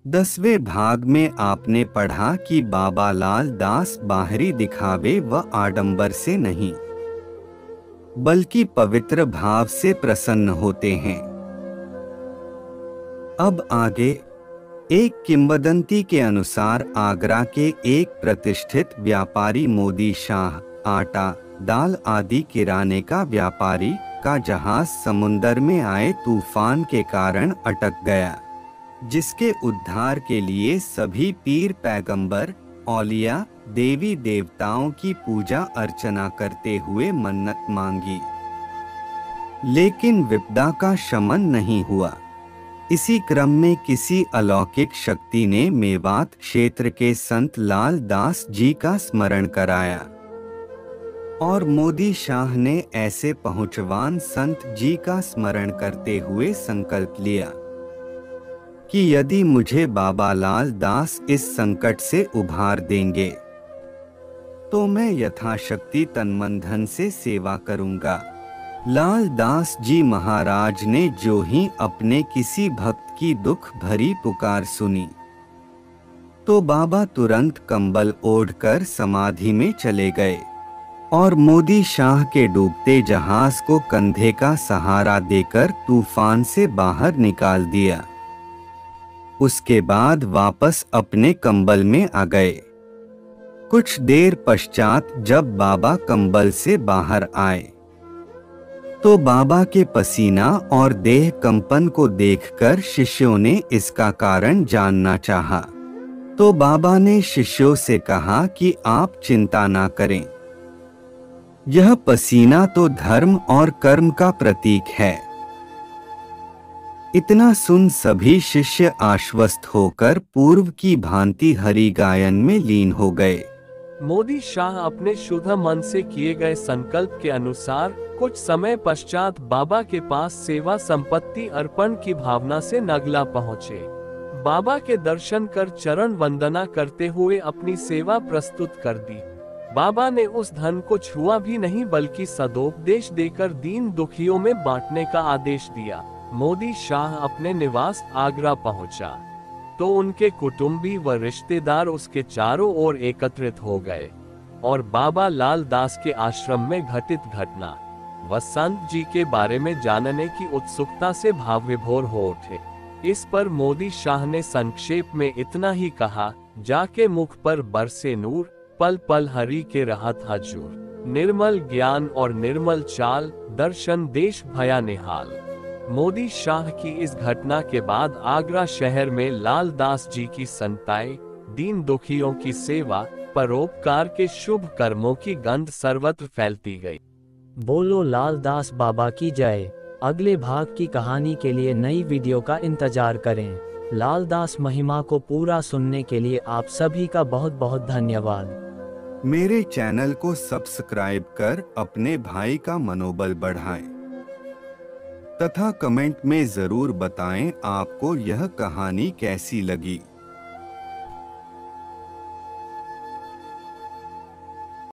10वें भाग में आपने पढ़ा कि बाबा लाल दास बाहरी दिखावे व आडंबर से नहीं बल्कि पवित्र भाव से प्रसन्न होते हैं। अब आगे, एक किंवदंती के अनुसार आगरा के एक प्रतिष्ठित व्यापारी मोदी शाह, आटा, दाल आदि किराने का व्यापारी का जहाज समुंदर में आए तूफान के कारण अटक गया, जिसके उद्धार के लिए सभी पीर पैगंबर, औलिया, देवी देवताओं की पूजा अर्चना करते हुए मन्नत मांगी, लेकिन विपदा का शमन नहीं हुआ। इसी क्रम में किसी अलौकिक शक्ति ने मेवात क्षेत्र के संत लाल दास जी का स्मरण कराया और मोदी शाह ने ऐसे पहुंचवान संत जी का स्मरण करते हुए संकल्प लिया कि यदि मुझे बाबा लाल दास इस संकट से उभार देंगे तो मैं यथाशक्ति तन धन से सेवा करूंगा। लाल दास जी महाराज ने जो ही अपने किसी भक्त की दुख भरी पुकार सुनी तो बाबा तुरंत कंबल ओढ़कर समाधि में चले गए और मोदी शाह के डूबते जहाज को कंधे का सहारा देकर तूफान से बाहर निकाल दिया। उसके बाद वापस अपने कंबल में आ गए। कुछ देर पश्चात जब बाबा कंबल से बाहर आए तो बाबा के पसीना और देह कंपन को देखकर शिष्यों ने इसका कारण जानना चाहा। तो बाबा ने शिष्यों से कहा कि आप चिंता ना करें, यह पसीना तो धर्म और कर्म का प्रतीक है। इतना सुन सभी शिष्य आश्वस्त होकर पूर्व की भांति हरि गायन में लीन हो गए। मोदी शाह अपने शुद्ध मन से किए गए संकल्प के अनुसार कुछ समय पश्चात बाबा के पास सेवा संपत्ति अर्पण की भावना से नगला पहुँचे। बाबा के दर्शन कर चरण वंदना करते हुए अपनी सेवा प्रस्तुत कर दी। बाबा ने उस धन को छुआ भी नहीं बल्कि सदोपदेश देकर दीन दुखियों में बांटने का आदेश दिया। मोदी शाह अपने निवास आगरा पहुंचा तो उनके कुटुंबी व रिश्तेदार उसके चारों ओर एकत्रित हो गए और बाबा लाल दास के आश्रम में घटित घटना व संत जी के बारे में जानने की उत्सुकता से भाव विभोर हो उठे। इस पर मोदी शाह ने संक्षेप में इतना ही कहा, जाके मुख पर बरसे नूर, पल पल हरि के रहत हजूर, निर्मल ज्ञान और निर्मल चाल, दर्शन देश भया निहाल। मोदी शाह की इस घटना के बाद आगरा शहर में लाल दास जी की संताई, दीन दुखियों की सेवा, परोपकार के शुभ कर्मों की गंध सर्वत्र फैलती गई। बोलो लाल दास बाबा की जय। अगले भाग की कहानी के लिए नई वीडियो का इंतजार करें। लाल दास महिमा को पूरा सुनने के लिए आप सभी का बहुत बहुत धन्यवाद। मेरे चैनल को सब्सक्राइब कर अपने भाई का मनोबल बढ़ाएं तथा कमेंट में जरूर बताएं आपको यह कहानी कैसी लगी।